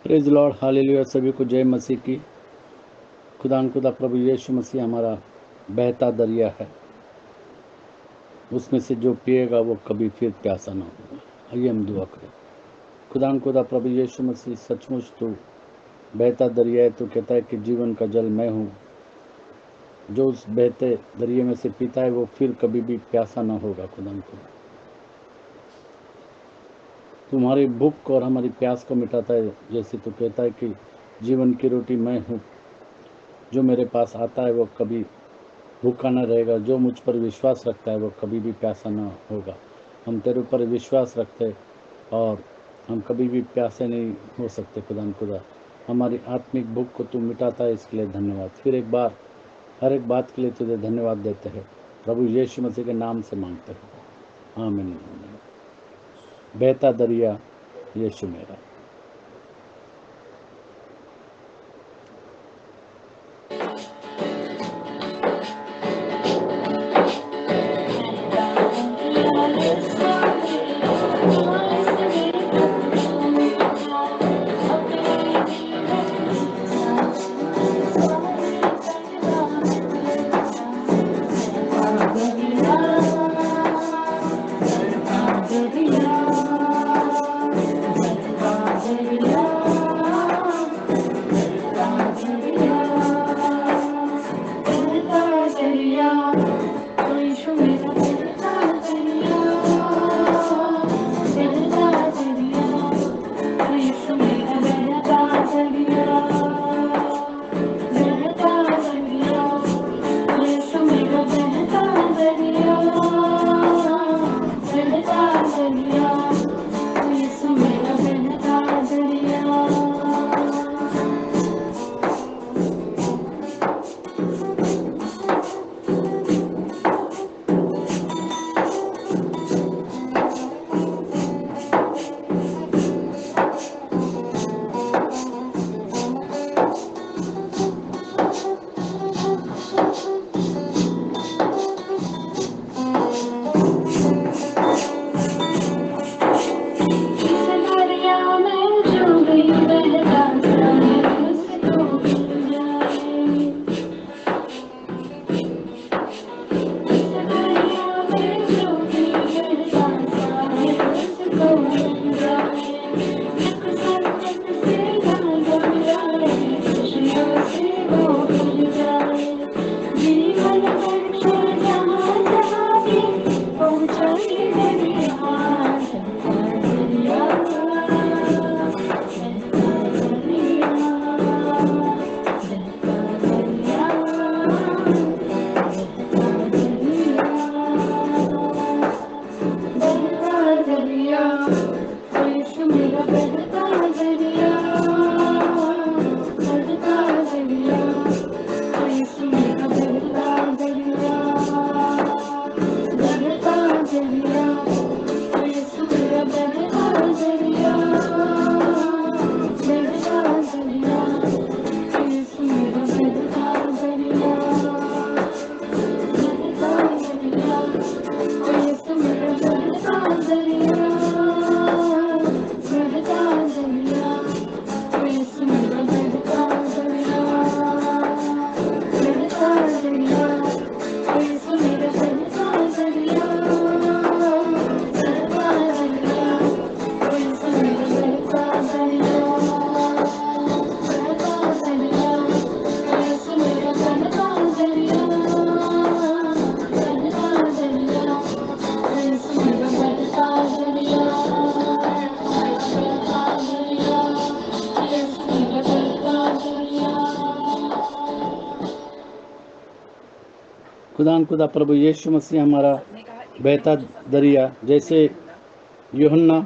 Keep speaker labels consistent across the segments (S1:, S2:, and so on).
S1: Praise Lord, hallelujah. सभी को जय मसीह की। खुदा प्रभु यीशु मसीह हमारा बहता दरिया है, उसमें से जो पिएगा वो कभी फिर प्यासा ना होगा। आइए हम दुआ करें। खुदा प्रभु यीशु मसीह, सचमुच तू बहता दरिया है। तू कहता है कि जीवन का जल मैं हूँ, जो उस बहते दरिया में से पीता है वो फिर कभी भी प्यासा ना होगा। तुम्हारी भूख और हमारी प्यास को मिटाता है। जैसे तू कहता है कि जीवन की रोटी मैं हूँ, जो मेरे पास आता है वो कभी भूखा न रहेगा, जो मुझ पर विश्वास रखता है वो कभी भी प्यासा न होगा। हम तेरे ऊपर विश्वास रखते और हम कभी भी प्यासे नहीं हो सकते। खुदा हमारी आत्मिक भूख को तू मिटाता है, इसके लिए धन्यवाद। फिर एक बार हर एक बात के लिए तुझे धन्यवाद देते हैं। प्रभु यीशु मसीह के नाम से मांगते हैं, आमीन। बहता दरिया यीशु मेरा। खुदा प्रभु यीशु मसीह हमारा बहता दरिया। जैसे यूहन्ना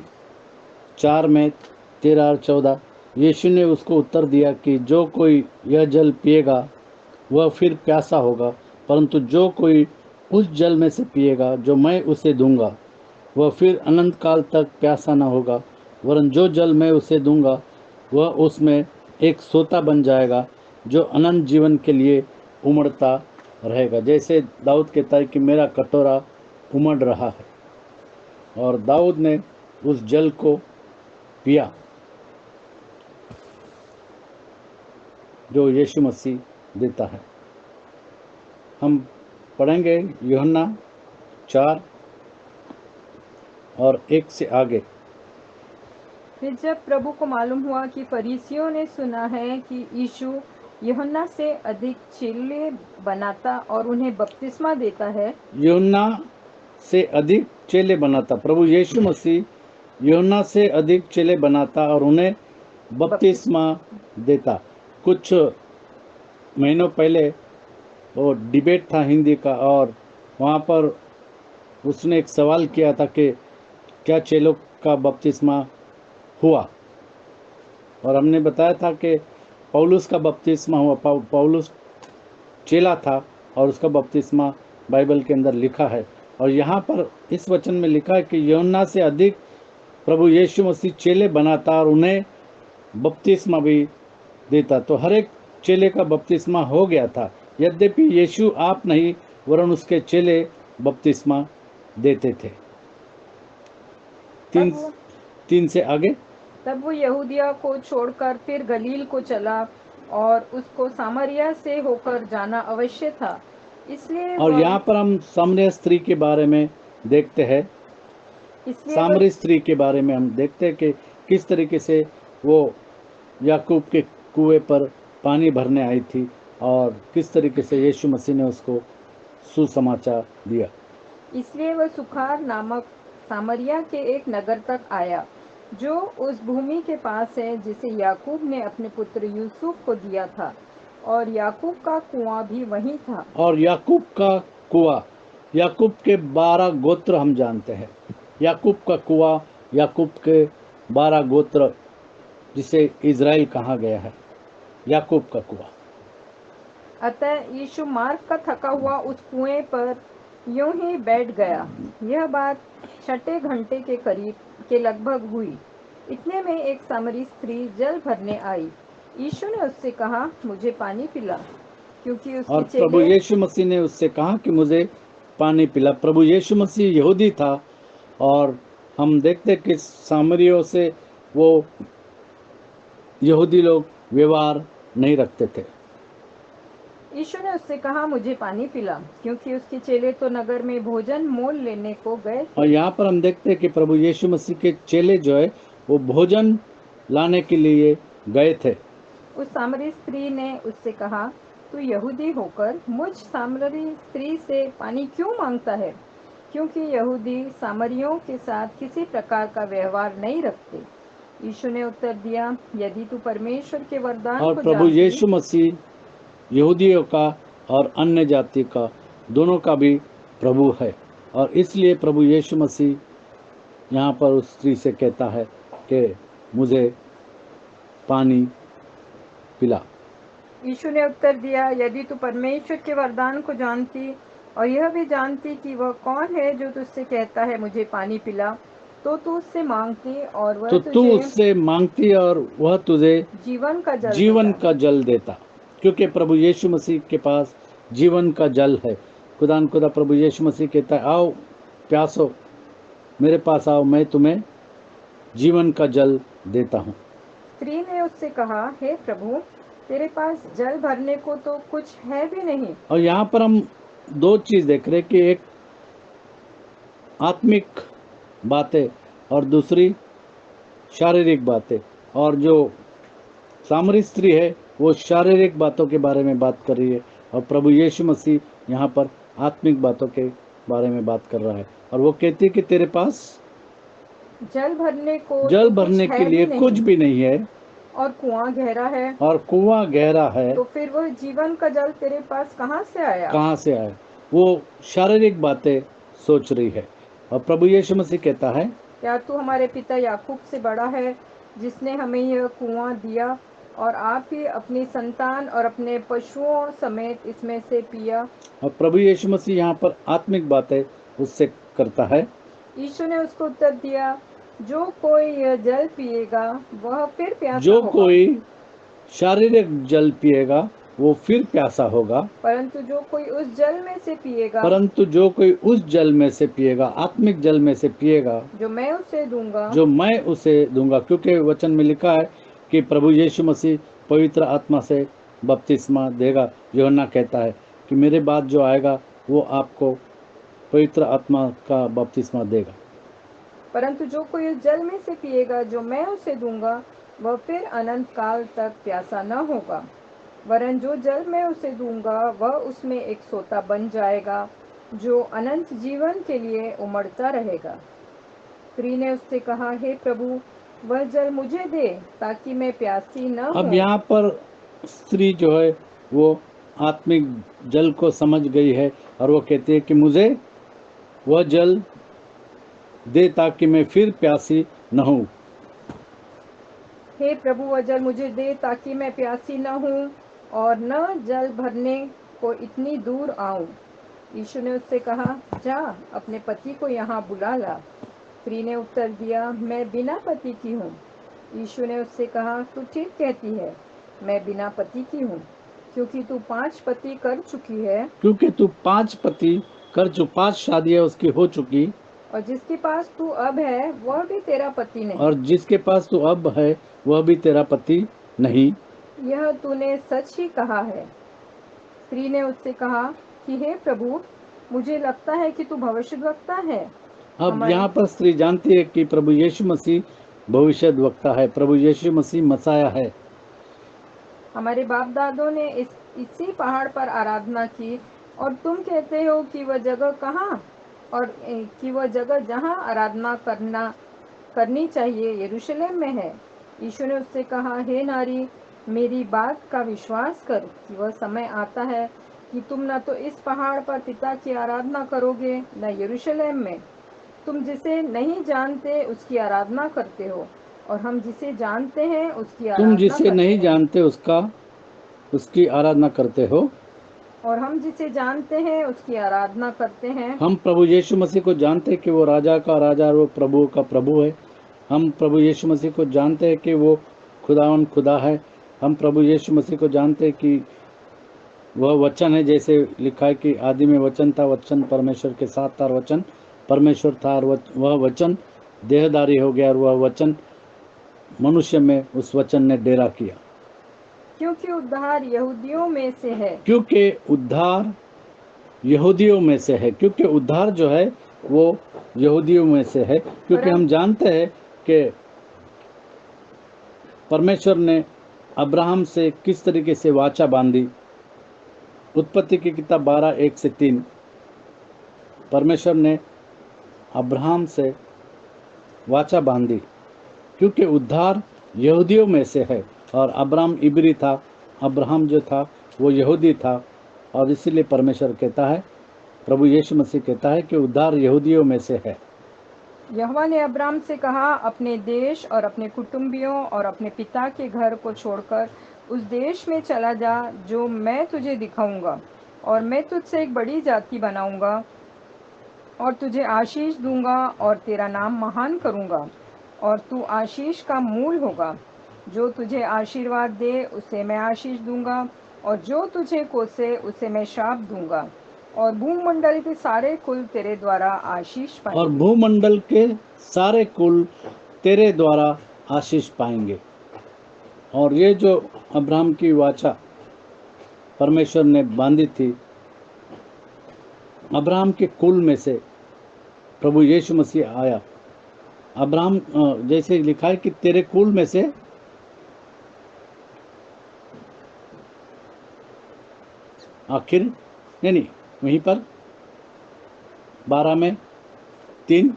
S1: 4 में 13 और 14, यीशु ने उसको उत्तर दिया कि जो कोई यह जल पिएगा वह फिर प्यासा होगा, परंतु जो कोई उस जल में से पिएगा जो मैं उसे दूंगा वह फिर अनंत काल तक प्यासा न होगा, वरन जो जल मैं उसे दूंगा वह उसमें एक सोता बन जाएगा जो अनंत जीवन के लिए उमड़ता रहेगा। जैसे दाऊद कहता है कि मेरा कटोरा उमड़ रहा है, और दाऊद ने उस जल को पिया। जो यीशु मसीह देता है। हम पढ़ेंगे यूहन्ना 4 और 1 से आगे।
S2: फिर जब प्रभु को मालूम हुआ कि फरीसियों ने सुना है कि यीशु यूहन्ना से अधिक चेले बनाता और उन्हें बपतिस्मा देता है,
S1: यूहन्ना से अधिक चेले बनाता, प्रभु यीशु मसीह यूहन्ना से अधिक चेले बनाता और उन्हें बपतिस्मा देता। कुछ महीनों पहले वो डिबेट था हिंदी का, और वहाँ पर उसने एक सवाल किया था कि क्या चेलों का बपतिस्मा हुआ, और हमने बताया था कि पौलुस का बपतिस्मा हुआ। पौलुस चेला था और उसका बपतिस्मा बाइबल के अंदर लिखा है। और यहाँ पर इस वचन में लिखा है कि यूहन्ना से अधिक प्रभु यीशु मसीह चेले बनाता और उन्हें बपतिस्मा भी देता। तो हर एक चेले का बपतिस्मा हो गया था, यद्यपि यीशु आप नहीं वरन उसके चेले बपतिस्मा देते थे। तीन से आगे।
S2: तब वो यहूदिया को छोड़कर फिर गलील को चला और उसको सामरिया से होकर जाना अवश्य था, इसलिए
S1: और यहाँ पर हम सामरिया स्त्री के बारे में देखते हैं। सामरी स्त्री के बारे में हम देखते हैं कि किस तरीके से वो याकूब के कुएं पर पानी भरने आई थी और किस तरीके से यीशु मसीह ने उसको सुसमाचार दिया।
S2: इसलिए वह सुखार नामक सामरिया के एक नगर तक आया, जो उस भूमि के पास है जिसे याकूब ने अपने पुत्र यूसुफ को दिया था, और याकूब का कुआं भी वहीं था।
S1: और याकूब का कुआं, याकूब के 12 गोत्र हम जानते हैं। याकूब का कुआं, याकूब के 12 गोत्र, जिसे इज़राइल कहा गया है, याकूब का कुआं।
S2: अतः यीशु मार्ग का थका हुआ उस कुएं पर यूं ही बैठ गया। यह बात 6 घंटे के करीब के लगभग हुई। इतने में एक सामरी स्त्री जल भरने आई। यीशु ने उससे कहा, मुझे पानी पिला, क्योंकि उसके
S1: और प्रभु
S2: चेले
S1: यीशु मसीह ने उससे कहा कि मुझे पानी पिला। प्रभु यीशु मसीह यहूदी था और हम देखते कि सामरियों से वो यहूदी लोग व्यवहार नहीं रखते थे।
S2: यीशु ने उससे कहा, मुझे पानी पिला, क्योंकि उसके चेले तो नगर में भोजन मोल लेने को गए थे।
S1: और यहाँ पर हम देखते हैं कि प्रभु यीशु मसीह के चेले जो है वो भोजन लाने के लिए गए थे।
S2: उस सामरी स्त्री ने उससे कहा, तू यहूदी होकर मुझ सामरी स्त्री से पानी क्यों मांगता है? क्योंकि यहूदी सामरियों के साथ किसी प्रकार का व्यवहार नहीं रखते। यीशु ने उत्तर दिया, यदि तू परमेश्वर के वरदान
S1: और
S2: को
S1: प्रभु
S2: जानती,
S1: यीशु मसीह यहूदियों का और अन्य जाति का दोनों का भी प्रभु है, और इसलिए प्रभु यीशु मसीह यहाँ पर उस स्त्री से कहता है कि मुझे पानी पिला।
S2: यीशु ने उत्तर दिया, यदि तू परमेश्वर के वरदान को जानती और यह भी जानती कि वह कौन है जो तुझसे कहता है मुझे पानी पिला, तो तू उससे मांगती और वह
S1: तो तू उससे मांगती और वह तुझे
S2: जीवन
S1: का जल देता, क्योंकि प्रभु यीशु मसीह के पास जीवन का जल है। खुदा प्रभु यीशु मसीह कहता है, आओ प्यासो, मेरे पास आओ, मैं तुम्हें जीवन का जल देता हूँ।
S2: स्त्री ने उससे कहा, हे प्रभु, तेरे पास जल भरने को तो कुछ है भी नहीं।
S1: और यहाँ पर हम दो चीज देख रहे कि एक आत्मिक बातें और दूसरी शारीरिक बातें। और जो सामरी स्त्री है वो शारीरिक बातों के बारे में बात कर रही है, और प्रभु यीशु मसीह यहाँ पर आत्मिक बातों के बारे में बात कर रहा है। और वो कहती है कि तेरे पास
S2: जल भरने
S1: के लिए कुछ भी नहीं है,
S2: और कुआं
S1: गहरा है,
S2: तो फिर वह जीवन का जल तेरे पास कहाँ से आया?
S1: वो शारीरिक बातें सोच रही है। और प्रभु यीशु मसीह कहता है,
S2: क्या तू हमारे पिता याकूब से बड़ा है, जिसने हमें यह कुआं दिया, और आप ही अपनी संतान और अपने पशुओं समेत इसमें से पिया?
S1: और प्रभु यीशु मसीह यहाँ पर आत्मिक बातें उससे करता है।
S2: यीशु ने उसको उत्तर दिया, जो कोई यह जल पिएगा वह फिर प्यासा
S1: जो
S2: होगा।
S1: कोई शारीरिक जल पिएगा वो फिर प्यासा होगा,
S2: परंतु जो कोई उस जल में से पिएगा,
S1: आत्मिक जल में से पिएगा,
S2: जो मैं उसे दूंगा,
S1: क्योंकि वचन में लिखा है कि प्रभु यीशु मसीह पवित्र आत्मा से बपतिस्मा देगा। यूहन्ना कहता है कि मेरे बाद जो आएगा वो आपको पवित्र आत्मा का बपतिस्मा देगा।
S2: परंतु जो कोई उस जल में से पिएगा जो मैं उसे दूंगा, वह फिर अनंत काल तक प्यासा न होगा, वरन जो जल मैं उसे दूंगा वह उसमें एक सोता बन जाएगा, जो अनंत जीवन के लिए उमड़ता रहेगा। स्त्री ने उससे कहा, हे प्रभु, वह जल मुझे दे, ताकि मैं प्यासी न
S1: अब
S2: हूँ।
S1: यहाँ पर स्त्री जो है वो आत्मिक जल को समझ गई है और वो कहती है कि मुझे वह जल दे ताकि मैं फिर प्यासी न हूँ।
S2: हे प्रभु, वह जल मुझे दे ताकि मैं प्यासी न हूँ और न जल भरने को इतनी दूर आऊं। यीशु ने उससे कहा, जा, अपने पति को यहाँ बुला ला। स्त्री ने उत्तर दिया, मैं बिना पति की हूँ। यीशु ने उससे कहा, तू ठीक कहती है, मैं बिना पति की हूँ, क्योंकि तू 5 पति कर चुकी है,
S1: क्योंकि तू 5 पति कर चुकी, 5 शादियां उसकी हो चुकी,
S2: और जिसके पास तू अब है वह भी तेरा पति नहीं।
S1: और जिसके पास तू अब है वह भी तेरा पति नहीं।
S2: यह तूने सच ही कहा है। स्त्री ने उससे कहा कि हे प्रभु, मुझे लगता है कि तू भविष्यद्वक्ता है।
S1: अब
S2: हमारे
S1: यहाँ पर स्त्री जानती है कि प्रभु यीशु मसीह भविष्यद्वक्ता है, प्रभु यीशु मसीह मसाया है।
S2: हमारे बाप दादों ने इसी पहाड़ पर आराधना की, और तुम कहते हो कि वह जगह कहाँ, और कि वह जगह जहाँ आराधना करनी चाहिए यरूशलेम में है। यीशु ने उससे कहा, हे नारी, मेरी बात का विश्वास कर कि वह समय आता है कि तुम न तो इस पहाड़ पर पिता की आराधना करोगे, न यरूशलेम में। तुम जिसे नहीं जानते उसकी आराधना करते हो, और हम जिसे जानते हैं उसकी
S1: तुम
S2: आराधना
S1: जिसे
S2: करते
S1: नहीं
S2: हैं।
S1: जानते उसकी आराधना करते हो।
S2: और हम जिसे जानते हैं उसकी आराधना करते हैं।
S1: हम प्रभु यीशु मसीह को जानते हैं कि वो राजा का राजा और वो प्रभु का प्रभु है। हम प्रभु यीशु मसीह को जानते हैं कि वो खुदावन खुदा है। हम प्रभु यीशु मसीह को जानते हैं कि वह वचन है, जैसे लिखा है कि आदि में वचन था, वचन परमेश्वर के साथ था, वचन परमेश्वर था, और वह वचन देहधारी हो गया, और वह वचन मनुष्य में उस वचन ने डेरा किया।
S2: क्योंकि उद्धार यहूदियों में से है।
S1: क्योंकि उद्धार यहूदियों में से है, क्योंकि उद्धार जो है वो यहूदियों में से है। क्योंकि हम जानते हैं कि परमेश्वर ने अब्राहम से किस तरीके से वाचा बांधी। उत्पत्ति की किताब 12:1-3 परमेश्वर ने अब्राहम से वाचा बांधी, क्योंकि उद्धार यहूदियों में से है, और अब्राहम इब्री था, अब्राहम जो था वो यहूदी था, और इसीलिए परमेश्वर कहता है, प्रभु यीशु मसीह कहता है कि उद्धार यहूदियों में से है।
S2: यहोवा ने अब्राम से कहा, अपने देश और अपने कुटुंबियों और अपने पिता के घर को छोड़कर उस देश में चला जा जो मैं तुझे दिखाऊंगा, और मैं तुझसे एक बड़ी जाति बनाऊंगा और तुझे आशीष दूंगा और तेरा नाम महान करूंगा, और तू आशीष का मूल होगा। जो तुझे आशीर्वाद दे उसे मैं आशीष दूंगा, और जो तुझे कोसे उसे मैं शाप दूंगा, और भूमंडल के सारे कुल तेरे द्वारा आशीष
S1: और
S2: पाएंगे।
S1: भूमंडल के सारे कुल तेरे द्वारा आशीष पाएंगे। और ये जो अब्राहम की वाचा परमेश्वर ने बांधी थी, अब्राहम के कुल में से प्रभु यीशु मसीह आया। अब्राहम जैसे लिखा है कि तेरे कुल में से आखिर नहीं वहीं पर 12:3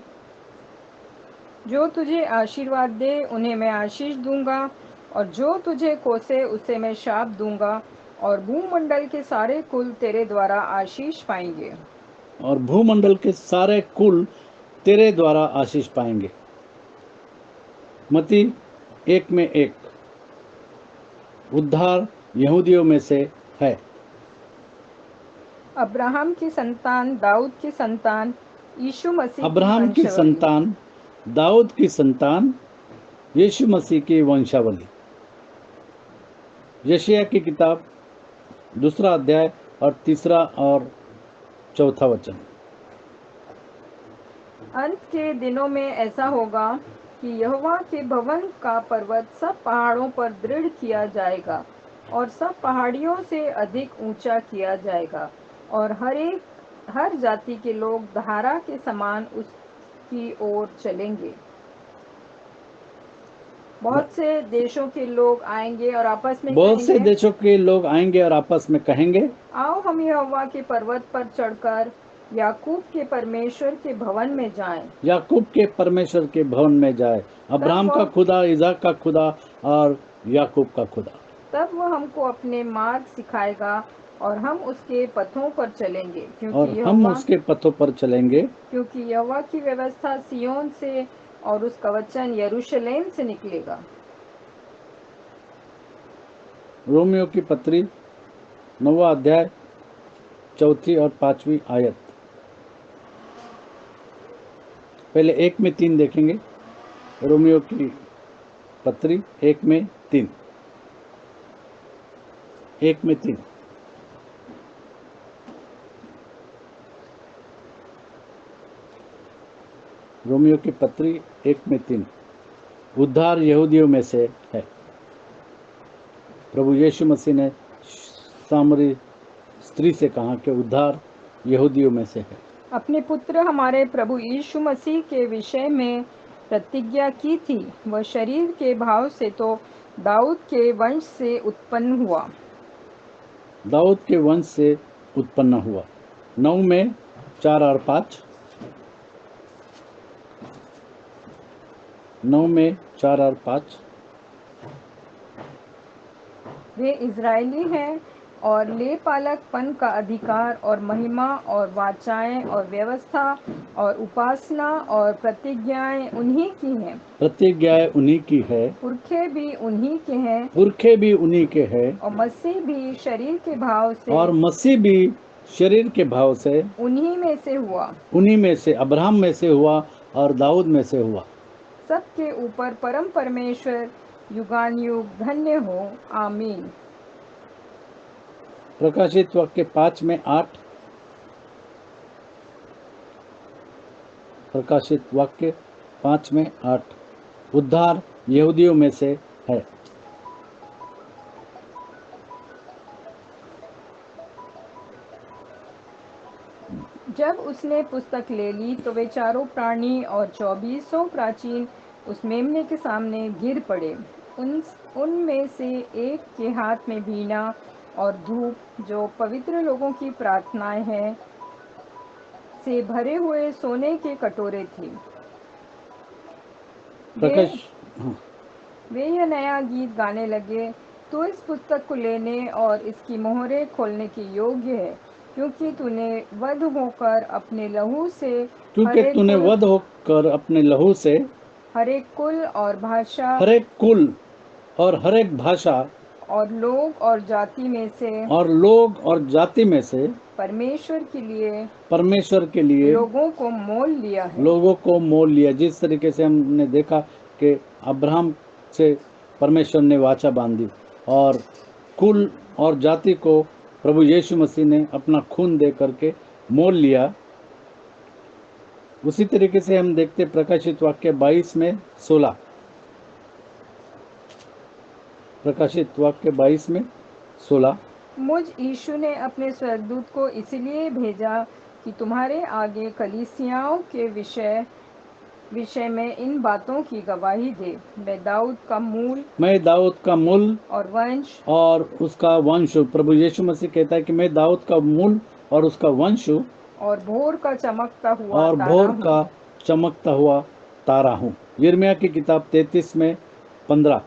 S2: जो तुझे आशीर्वाद दे उन्हें मैं आशीष दूंगा, और जो तुझे कोसे उसे मैं शाप दूंगा, और भूमंडल के सारे कुल तेरे द्वारा आशीष पाएंगे।
S1: और भूमंडल के सारे कुल तेरे द्वारा आशीष पाएंगे। मत्ती 1:1 उद्धार यहूदियों में से है।
S2: अब्राहम की संतान, दाऊद की संतान, यीशु मसीह की
S1: अब्राहम की
S2: वंशावली।
S1: संतान, दाऊद की संतान, यीशु मसीह की वंशावली। यशायाह की किताब 2 अध्याय और 3 और 4 वचन।
S2: अंत के दिनों में ऐसा होगा कि यहोवा के भवन का पर्वत सब पहाड़ों पर दृढ़ किया जाएगा, और सब पहाड़ियों से अधिक ऊंचा किया जाएगा, और हर जाति के लोग धारा के समान उसकी ओर चलेंगे। बहुत से देशों के लोग आएंगे और आपस में
S1: बहुत से
S2: कहेंगे,
S1: देशों के लोग आएंगे और आपस में कहेंगे,
S2: आओ हम यहोवा के पर्वत पर चढ़कर याकूब के परमेश्वर के भवन में जाएं।
S1: याकूब के परमेश्वर के भवन में जाए, अब्राहम का खुदा, इज़ाक का खुदा और याकूब का खुदा।
S2: तब वह हमको अपने मार्ग सिखाएगा और हम उसके पथों पर चलेंगे,
S1: और हम उसके पथों पर चलेंगे,
S2: क्योंकि यहोवा की व्यवस्था सिय्योन से और उसका वचन यरूशलेम से निकलेगा।
S1: रोमियो की पत्री 9वां अध्याय 4 और 5 आयत। पहले 1 में 3 देखेंगे। रोमियो की पत्री 1 में 3। 1 में 3। रोमियो की पत्री 1 में 3। उद्धार यहूदियों में से है। प्रभु यीशु मसीह ने सामरी स्त्री से कहा कि उद्धार यहूदियों में से है।
S2: अपने पुत्र हमारे प्रभु यीशु मसीह के विषय में प्रतिज्ञा की थी। वह शरीर के भाव से तो दाऊद के वंश से उत्पन्न हुआ।
S1: दाऊद के वंश से उत्पन्न हुआ। 9 में 4 और 5। 9 में 4 और 5।
S2: वे इज़राइली हैं और लेपालकपन का अधिकार और महिमा और वाचाएं और व्यवस्था और उपासना और प्रतिज्ञाएं उन्हीं की हैं।
S1: प्रतिज्ञाएं उन्हीं की है,
S2: पुरखे भी उन्हीं के हैं,
S1: पुरखे भी उन्हीं के हैं,
S2: और मसीह भी शरीर के भाव से,
S1: और मसीह भी शरीर के भाव से
S2: उन्हीं में से हुआ।
S1: उन्हीं में से, अब्राहम में से हुआ और दाऊद में से हुआ।
S2: सबके ऊपर परम परमेश्वर युगानुयुग धन्य हो, आमीन।
S1: प्रकाशित वाक्य 5 में 8। प्रकाशित वाक्य 5 में 8। उद्धार यहूदियों में से है।
S2: जब उसने पुस्तक ले ली तो वे चारों प्राणी और 24 प्राचीन उस मेमने के सामने गिर पड़े। उनमें से एक के हाथ में वीणा और धूप, जो पवित्र लोगों की प्रार्थनाएं हैं, से भरे हुए सोने के कटोरे थे। वे यह नया गीत गाने लगे, तू इस पुस्तक को लेने और इसकी मोहरें खोलने के योग्य है, क्योंकि तूने वध होकर अपने लहू से हर एक कुल और भाषा,
S1: हर एक कुल और हर एक भाषा
S2: और लोग और जाति में से परमेश्वर के लिए लोगों को मोल लिया।
S1: जिस तरीके से हमने देखा कि अब्राहम से परमेश्वर ने वाचा बांधी और कुल और जाति को प्रभु यीशु मसीह ने अपना खून दे करके मोल लिया, उसी तरीके से हम देखते प्रकाशित वाक्य 22 में 16। प्रकाशित वाक्य 22 में 16।
S2: मुझ यीशु ने अपने स्वर्गदूत को इसलिए भेजा कि तुम्हारे आगे कलीसियाओं के विषय में इन बातों की गवाही दे। मैं दाऊद का मूल
S1: और उसका वंश। प्रभु यीशु मसीह कहता है कि मैं दाऊद का मूल और उसका वंश
S2: और भोर का
S1: चमकता हुआ तारा हूँ। यिर्मयाह की किताब 33 में 15।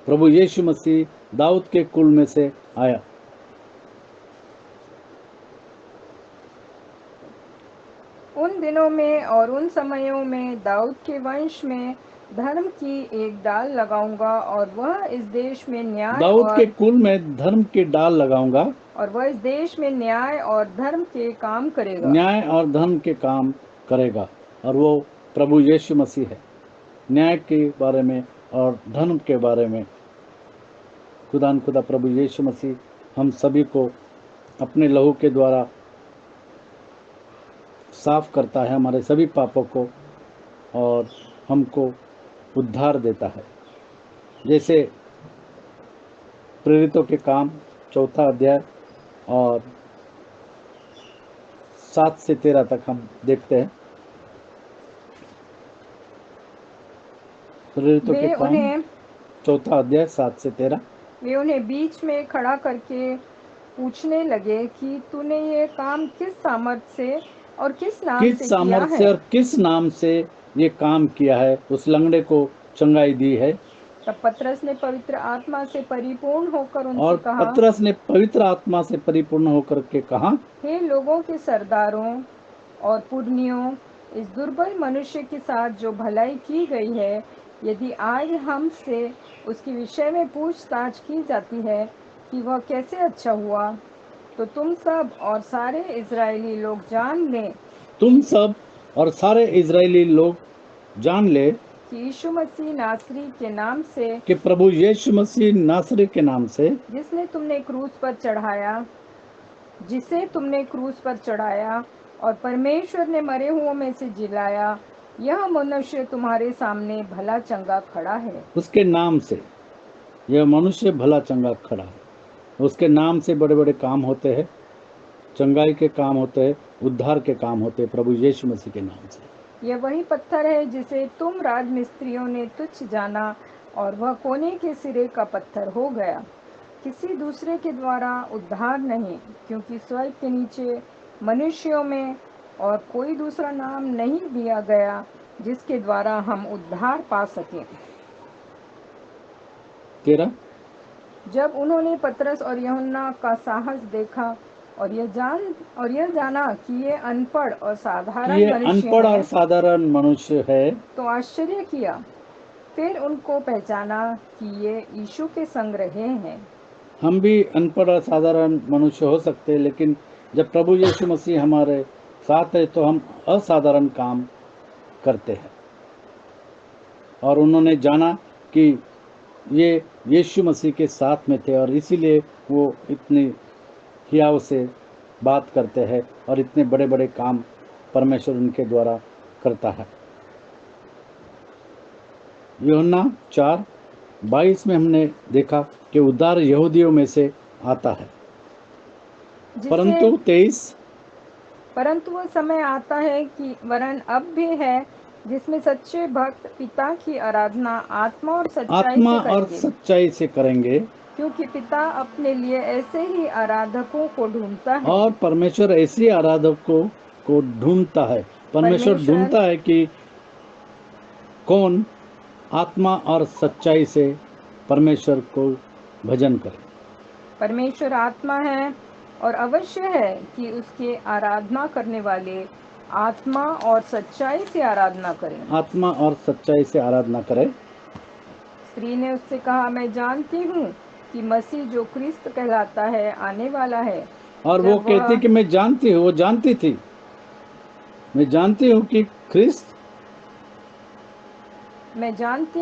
S1: प्रभु यीशु मसीह दाऊद के कुल में से आया।
S2: उन दिनों में और उन समयों में दाऊद के वंश में धर्म की एक डाल लगाऊंगा, और वह इस देश में
S1: दाऊद के कुल में धर्म की डाल लगाऊंगा,
S2: और वह इस देश में न्याय और धर्म के काम
S1: करेगा। और वो प्रभु यीशु मसीह है। न्याय के बारे में और धर्म के बारे में खुदा प्रभु यीशु मसीह हम सभी को अपने लहू के द्वारा साफ करता है, हमारे सभी पापों को, और हमको उद्धार देता है। जैसे प्रेरितों के काम 4 अध्याय और 7 से 13 तक हम देखते हैं। प्रेरितों के
S2: वे
S1: काम
S2: उन्हें
S1: 4 अध्याय 7 से 13।
S2: वे उन्हें बीच में खड़ा करके पूछने लगे कि तूने ये काम किस सामर्थ्य से और किस नाम
S1: किस
S2: से किया
S1: सामर्थ्य से
S2: है।
S1: और किस नाम से ये काम किया है, उस लंगड़े को चंगाई दी है।
S2: तब पतरस ने पवित्र आत्मा से परिपूर्ण होकर उनसे
S1: और
S2: कहा,
S1: पतरस ने पवित्र आत्मा से परिपूर्ण होकर के कहा,
S2: हे लोगों के सरदारों और पुरनियों, इस दुर्बल मनुष्य के साथ जो भलाई की गई है, यदि आज हमसे उसके विषय में पूछताछ की जाती है कि वह कैसे अच्छा हुआ, तो तुम सब और सारे इजरायली लोग जान लें
S1: तुम सब और सारे इजरायली लोग जान ले
S2: कि यीशु मसीह नासरी के नाम से,
S1: कि प्रभु यीशु मसीह नासरी के नाम से,
S2: जिसे तुमने क्रूस पर चढ़ाया और परमेश्वर ने मरे हुओं में से जिलाया, यह मनुष्य तुम्हारे सामने भला चंगा खड़ा है।
S1: उसके नाम से यह मनुष्य भला चंगा खड़ा है। उसके नाम से बड़े बड़े काम होते हैं, चंगाई के काम होते हैं, उद्धार के काम होते हैं, प्रभु यीशु मसीह के नाम से।
S2: यह वही पत्थर है जिसे तुम राजमिस्त्रियों ने तुच्छ जाना और वह कोने के सिरे का पत्थर हो गया। किसी दूसरे के द्वारा उद्धार नहीं, क्योंकि स्वर्ग के नीचे मनुष्यों में और कोई दूसरा नाम नहीं दिया गया जिसके द्वारा हम उद्धार पा सकें।
S1: 13।
S2: जब उन्होंने पतरस और यूहन्ना का साहस देखा और यह जाना कि ये अनपढ़ और साधारण
S1: मनुष्य है,
S2: तो आश्चर्य किया। फिर उनको पहचाना कि ये यीशु के संग रहे हैं।
S1: हम भी अनपढ़ और साधारण मनुष्य हो सकते हैं, लेकिन जब प्रभु यीशु मसीह हमारे साथ है तो हम असाधारण काम करते हैं। और उन्होंने जाना कि ये यीशु मसीह के साथ में थे और इसीलिए वो इतनी हियाव से बात करते हैं और इतने बड़े बड़े काम परमेश्वर उनके द्वारा करता है। यूहन्ना 4:22 में हमने देखा कि उद्धार यहूदियों में से आता है, परंतु
S2: वह समय आता है कि वरन अब भी है, जिसमें सच्चे भक्त पिता की आराधना आत्मा और
S1: सच्चाई से करेंगे,
S2: क्योंकि पिता अपने लिए ऐसे ही आराधकों को ढूंढता है।
S1: और परमेश्वर ऐसे आराधकों को ढूंढता है। परमेश्वर ढूंढता है कि कौन आत्मा और सच्चाई से परमेश्वर को भजन करे।
S2: परमेश्वर आत्मा है और अवश्य है कि उसके आराधना करने वाले आत्मा और सच्चाई से आराधना करें।
S1: आत्मा और सच्चाई से आराधना करें।
S2: स्त्री ने उससे कहा, मैं जानती हूँ कि मसीह जो क्रिस्त कहलाता है आने वाला है।
S1: और वो कहती कि मैं जानती हूँ, वो जानती थी, मैं जानती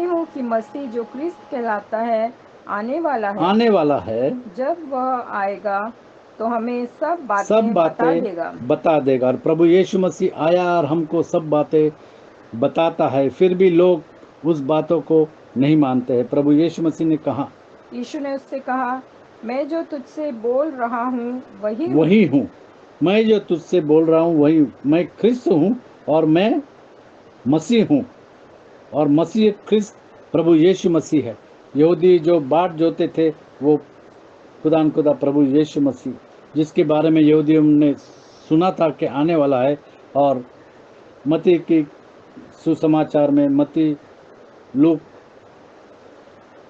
S1: हूँ कि
S2: मसीह जो क्रिस्त कहलाता है आने वाला है। जब वह आएगा तो हमें सब बातें
S1: बता देगा। और प्रभु यीशु मसीह आया और हमको सब बातें बताता है, फिर भी लोग उस बातों को नहीं मानते हैं। प्रभु यीशु मसीह ने कहा,
S2: यीशु ने उससे कहा, मैं जो तुझसे बोल रहा हूँ
S1: वही हूँ। मैं जो तुझसे बोल रहा हूँ वही, मैं ख्रिस्त हूँ और मैं मसीह हूँ। और मसीह ख्रिस्त प्रभु यीशु मसीह है। यहूदी जो बाट जोते थे वो खुदा प्रभु यीशु मसीह, जिसके बारे में यहूदियों ने सुना था कि आने वाला है। और मत्ती की सुसमाचार में, मत्ती, लूक,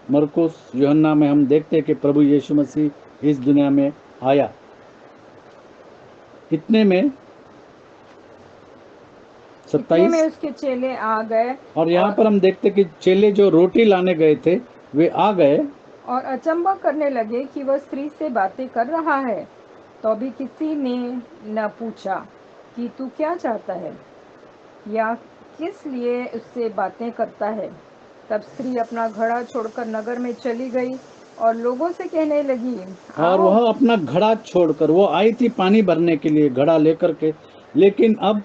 S1: मरकुस, यूहन्ना में हम देखते हैं कि प्रभु यीशु मसीह इस दुनिया में आया। इतने में 27
S2: में उसके चेले आ गए।
S1: और यहाँ पर हम देखते कि चेले जो रोटी लाने गए थे वे आ गए
S2: और अचंभा करने लगे कि वह स्त्री से बातें कर रहा है। तो भी किसी ने न पूछा कि तू क्या चाहता है या किस लिए उससे बातें करता है। तब स्त्री अपना घड़ा छोड़कर नगर में चली गई और लोगों से कहने लगी,
S1: और वह अपना घड़ा छोड़कर, वो आई थी पानी भरने के लिए घड़ा लेकर के, लेकिन अब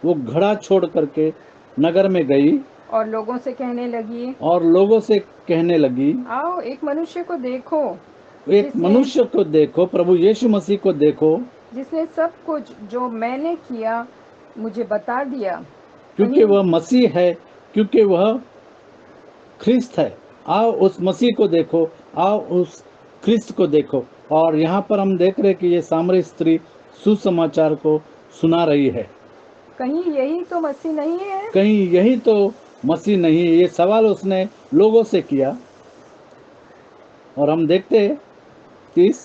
S1: वो घड़ा छोड़ करके नगर में गई
S2: और लोगों से कहने लगी,
S1: और लोगों से कहने लगी,
S2: आओ एक मनुष्य को देखो
S1: एक मनुष्य को देखो, प्रभु यीशु मसीह को देखो,
S2: जिसने सब कुछ जो मैंने किया मुझे बता दिया।
S1: क्योंकि
S2: कहीं
S1: वह मसीह है, क्योंकि वह ख्रिस्त है। आओ उस मसीह को देखो, आओ उस ख्रिस्त को देखो। और यहाँ पर हम देख रहे हैं कि ये सामरी स्त्री सुसमाचार को सुना रही है।
S2: कहीं यही तो मसीह नहीं है?
S1: कहीं यही तो मसीह नहीं है? ये सवाल उसने लोगों से किया। और हम देखते हैं 30,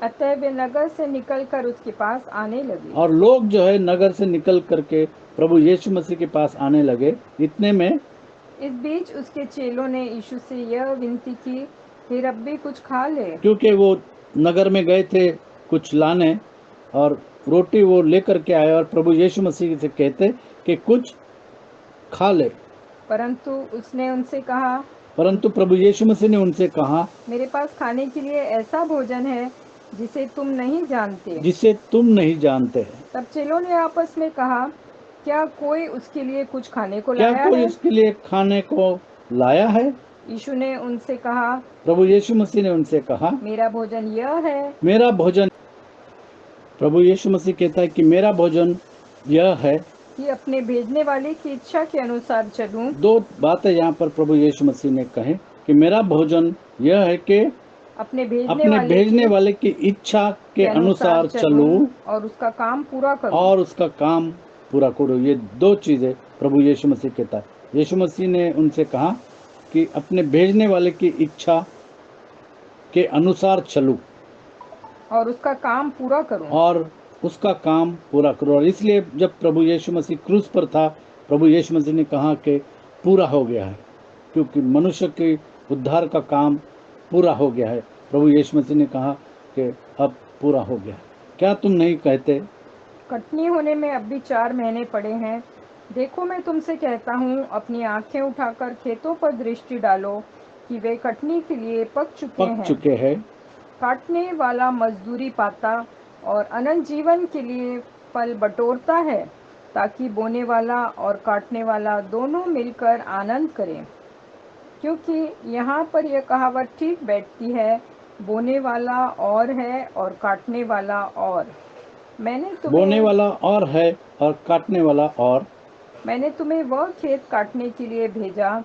S2: अतः वे नगर से निकलकर उसके पास आने लगे।
S1: और लोग जो है नगर से निकल करके प्रभु यीशु मसीह के पास आने लगे। इतने में
S2: इस बीच उसके चेलों ने यीशु से यह विनती की, हे रब्बी कुछ खा ले।
S1: क्योंकि वो नगर में गए थे कुछ लाने, और रोटी वो लेकर के आए और प्रभु यीशु मसीह से कहते कि कुछ खा ले।
S2: परंतु उसने उनसे कहा,
S1: परंतु प्रभु यीशु मसीह ने उनसे कहा,
S2: मेरे पास खाने के लिए ऐसा भोजन है जिसे तुम नहीं जानते।
S1: जिसे तुम नहीं जानते।
S2: तब चेलों ने आपस में कहा, क्या कोई उसके लिए कुछ खाने को
S1: क्या
S2: लाया
S1: कोई
S2: है?
S1: उसके लिए खाने को लाया है?
S2: यीशु ने उनसे कहा,
S1: प्रभु यीशु मसीह ने उनसे कहा,
S2: मेरा भोजन यह है
S1: मेरा भोजन। प्रभु यीशु मसीह कहता है कि मेरा भोजन यह है।
S2: कि अपने भेजने वाले की इच्छा के अनुसार चलूं।
S1: दो बातें यहाँ पर प्रभु यीशु मसीह ने कहे कि मेरा भोजन यह है कि
S2: अपने
S1: अपने भेजने वाले की इच्छा के अनुसार चलूं
S2: और उसका काम पूरा करूं।
S1: और उसका काम पूरा करो। ये दो चीजें प्रभु यीशु मसीह कहता है। यीशु मसीह ने उनसे कहा कि अपने भेजने वाले की इच्छा के अनुसार चलूं
S2: और उसका काम पूरा करूं।
S1: और उसका काम पूरा करो। और इसलिए जब प्रभु यीशु मसीह क्रूस पर था, प्रभु यीशु मसीह ने कहा कि पूरा हो गया है, क्योंकि मनुष्य के उद्धार का काम पूरा हो गया है। प्रभु यीशु मसीह ने कहा कि अब पूरा हो गया। क्या तुम नहीं कहते?
S2: कटनी होने में अब भी 4 महीने पड़े हैं। देखो मैं तुमसे कहता हूँ, अपनी आंखें उठाकर खेतों पर दृष्टि डालो कि वे कटनी के लिए पक
S1: चुके हैं।
S2: काटने वाला मजदूरी पाता और अनंत जीवन के लिए फल बटोरता है, ताकि बोने वाला और काटने वाला दोनों मिलकर आनंद करें। क्योंकि यहाँ पर यह कहावत ठीक बैठती है, बोने वाला और है और काटने वाला और।
S1: बोने वाला और है और काटने वाला और।
S2: मैंने तुम्हें वह खेत काटने के लिए भेजा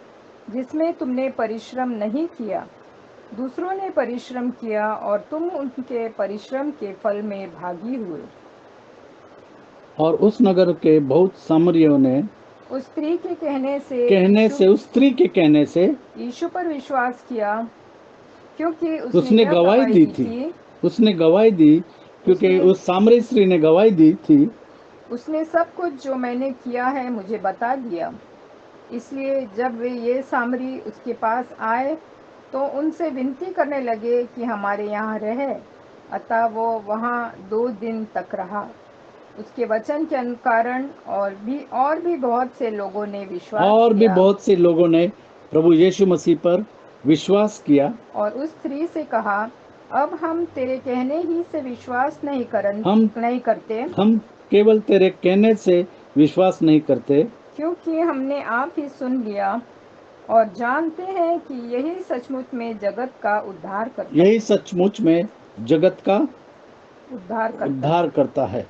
S2: जिसमें तुमने परिश्रम नहीं किया। दूसरों ने परिश्रम किया और तुम उनके परिश्रम के फल में भागी हुए।
S1: और उस नगर के बहुत सामरियों ने
S2: उस स्त्री के कहने से यीशु पर विश्वास किया, क्योंकि
S1: उसने गवाही दी थी। उसने गवाही दी क्योंकि उस सामरी स्त्री ने गवाही दी थी।
S2: उसने सब कुछ जो मैंने किया है मुझे बता दिया। इसलिए जब वे ये सामरी उसके पास आए तो उनसे विनती करने लगे कि हमारे यहाँ रहे। अतः वो वहाँ 2 दिन तक रहा। उसके वचन के कारण और भी बहुत से लोगों ने
S1: प्रभु यीशु मसीह पर विश्वास किया।
S2: और उस स्त्री से कहा, अब हम तेरे कहने ही से विश्वास नहीं करते।
S1: हम केवल तेरे कहने से विश्वास नहीं करते,
S2: क्योंकि हमने आप ही सुन लिया और जानते हैं कि यही सचमुच में जगत का उद्धार करता है।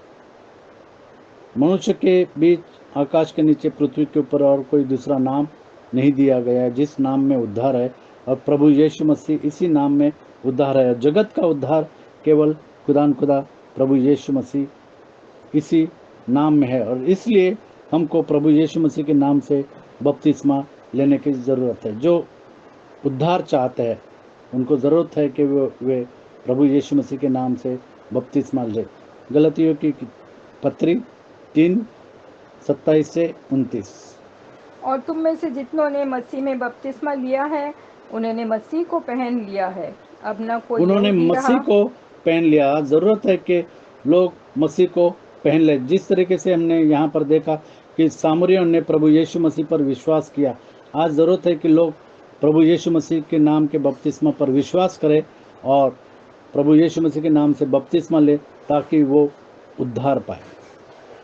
S1: मनुष्य के बीच आकाश के नीचे पृथ्वी के ऊपर और कोई दूसरा नाम नहीं दिया गया है जिस नाम में उद्धार है, और प्रभु यीशु मसीह इसी नाम में उद्धार है। जगत का उद्धार केवल खुदा प्रभु यीशु मसीह इसी नाम में है। और इसलिए हमको प्रभु यीशु मसीह के नाम से बपतिस्मा लेने की ज़रूरत है। जो उद्धार चाहते हैं उनको ज़रूरत है कि वे प्रभु यीशु मसीह के नाम से बपतिस्मा ले। गलतियों की पत्री 3:27 से 29।
S2: और तुम में से जितनों ने मसीह में बपतिस्मा लिया है उन्होंने मसीह को पहन लिया है। अब न कोई
S1: उन्होंने मसीह को पहन लिया। ज़रूरत है कि लोग मसीह को पहन ले। जिस तरीके से हमने यहाँ पर देखा कि सामरियों ने प्रभु यीशु मसीह पर विश्वास किया, आज ज़रूरत है कि लोग प्रभु यीशु मसीह के नाम के बपतिस्मा पर विश्वास करें और प्रभु यीशु मसीह के नाम से बपतिस्मा ले, ताकि वो उद्धार पाए।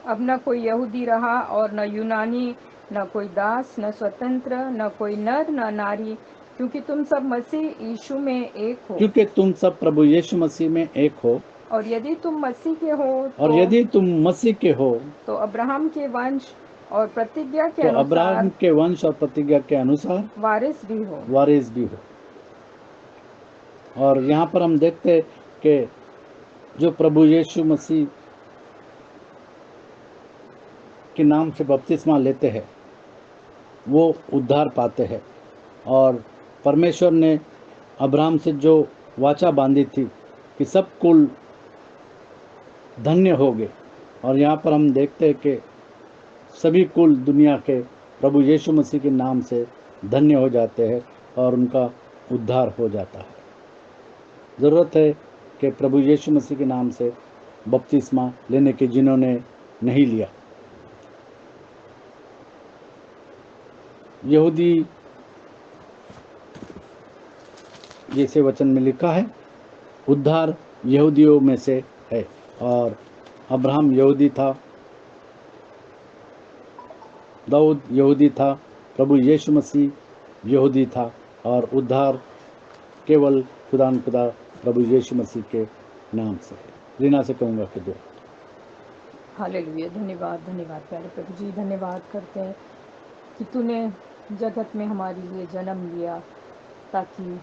S2: अब न कोई यहूदी रहा और न यूनानी, न कोई दास, न स्वतंत्र, न कोई नर, न नारी, क्योंकि तुम सब मसीह यीशु में एक हो।
S1: क्योंकि तुम सब प्रभु यीशु मसीह में एक हो।
S2: और यदि तुम मसीह के हो
S1: और यदि तुम मसीह के हो
S2: तो अब्राहम के वंश और प्रतिज्ञा के
S1: तो
S2: अनुसार
S1: अब्राहम के वंश और प्रतिज्ञा के अनुसार
S2: वारिस भी हो।
S1: वारिस भी हो। और यहाँ पर हम देखते हैं कि जो प्रभु यीशु मसीह के नाम से बपतिस्मा लेते हैं वो उद्धार पाते हैं। और परमेश्वर ने अब्राहम से जो वाचा बांधी थी कि सब कुल धन्य होंगे, और यहाँ पर हम देखते हैं कि सभी कुल दुनिया के प्रभु यीशु मसीह के नाम से धन्य हो जाते हैं और उनका उद्धार हो जाता है। ज़रूरत है कि प्रभु यीशु मसीह के नाम से बपतिस्मा लेने के जिन्होंने नहीं लिया। यहूदी जैसे वचन में लिखा है, उद्धार यहूदियों में से है। और अब्राहम यहूदी था, दाऊद यहूदी था, प्रभु यीशु मसीह यहूदी था, और उद्धार केवल खुदा प्रभु यीशु मसीह के नाम से है। रीना से कहूँगा कि दुआ।
S2: हालेलुया। धन्यवाद, धन्यवाद प्यारे प्रभु जी। धन्यवाद करते हैं कि तूने जगत में हमारे लिए जन्म लिया ताकि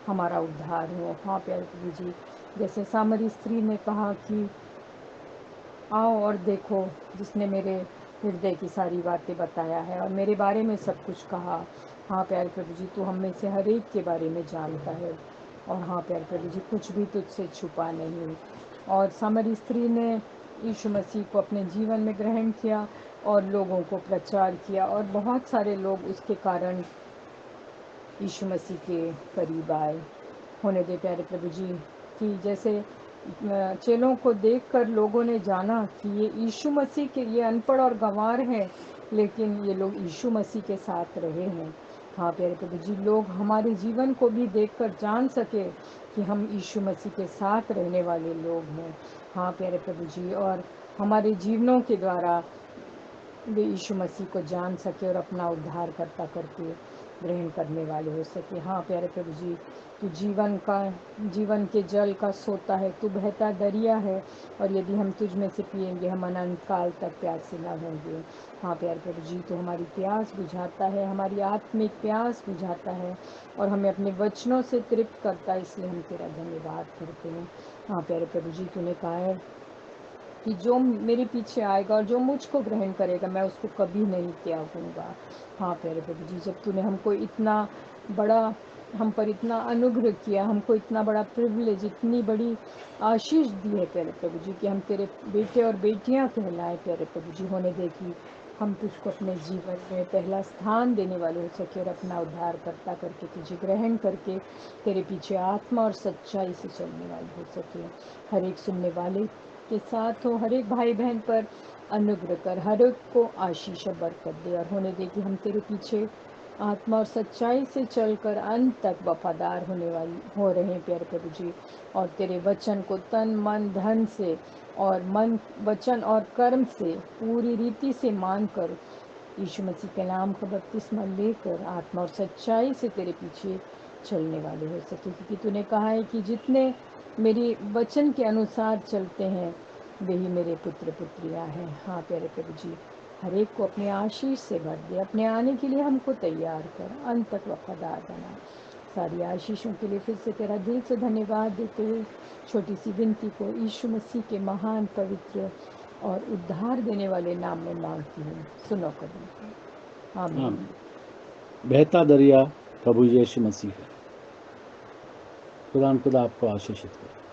S2: हमारा उद्धार हो। हाँ प्यारे प्रभु जी, जैसे सामरी स्त्री ने कहा कि आओ और देखो, जिसने मेरे हृदय की सारी बातें बताया है और मेरे बारे में सब कुछ कहा। हाँ प्यारे प्रभु जी, तू हम में से हर एक के बारे में जानता है। और हाँ प्यारे प्रभु जी, कुछ भी तुझसे छुपा नहीं। और सामरी स्त्री ने यीशु मसीह को अपने जीवन में ग्रहण किया और लोगों को प्रचार किया, और बहुत सारे लोग उसके कारण यीशु मसीह के करीब आए। होने दे प्यारे प्रभु जी कि जैसे चेलों को देखकर लोगों ने जाना कि ये यीशु मसीह के, ये अनपढ़ और गंवार हैं, लेकिन ये लोग यीशु मसीह के साथ रहे हैं। हाँ प्यारे प्रभु जी, लोग हमारे जीवन को भी देखकर जान सके कि हम यीशु मसीह के साथ रहने वाले लोग हैं। हाँ प्यारे प्रभु जी, और हमारे जीवनों के द्वारा वे यीशु मसीह को जान सके और अपना उद्धार करता करके ग्रहण करने वाले हो सके। हाँ प्यारे प्रभु जी, तू जीवन के जल का सोता है, तू बहता दरिया है, और यदि हम तुझ में से पिएंगे हम अनंत काल तक प्यासे न होंगे। हाँ प्यारे प्रभु जी, तू हमारी प्यास बुझाता है, हमारी आत्मिक प्यास बुझाता है और हमें अपने वचनों से तृप्त करता है, इसलिए हम तेरा धन्यवाद करते हैं। हाँ प्यारे प्रभु जी, तूने कहा है कि जो मेरे पीछे आएगा और जो मुझको ग्रहण करेगा मैं उसको कभी नहीं त्यागूंगा। हाँ प्यारे प्रभु जी, जब तूने हमको इतना बड़ा, हम पर इतना अनुग्रह किया, हमको इतना बड़ा प्रिविलेज, इतनी बड़ी आशीष दी है प्यारे प्रभु जी कि हम तेरे बेटे और बेटियां कहलाए प्यारे प्रभु जी। होने दे कि हम तुझको अपने जीवन में पहला स्थान देने वाले हो सके और अपना उद्धार करता करके तुझे ग्रहण करके तेरे पीछे आत्मा और सच्चाई से चलने वाले हो सके। हर एक सुनने वाले के साथ हो, हर एक भाई बहन पर अनुग्रह कर, हर एक को आशीष और बरकत दे, और होने दे कि हम तेरे पीछे आत्मा और सच्चाई से चलकर अंत तक वफादार हो रहे हैं प्यारे प्रभु जी, और तेरे वचन को तन मन धन से और मन वचन और कर्म से पूरी रीति से मानकर यीशु मसीह के नाम का बपतिस्मा लेकर आत्मा और सच्चाई से तेरे पीछे चलने वाले हो सके। क्योंकि तूने कहा है कि जितने मेरी वचन के अनुसार चलते हैं वे ही मेरे पुत्र पुत्रियां हैं। हाँ प्यारे प्रभु जी, हर एक को अपनी आशीष से भर दे, अपने आने के लिए हमको तैयार कर, अंत तक वफादार बना। सारी आशीषों के लिए फिर से तेरा दिल से धन्यवाद देते हुए छोटी सी विनती को यीशु मसीह के महान पवित्र और उद्धार देने वाले नाम में मांगती हूँ, सुनो कभी। आमीन।
S1: बहता दरिया प्रभु यीशु मसीह है। खुदा आपको आशीषित करे।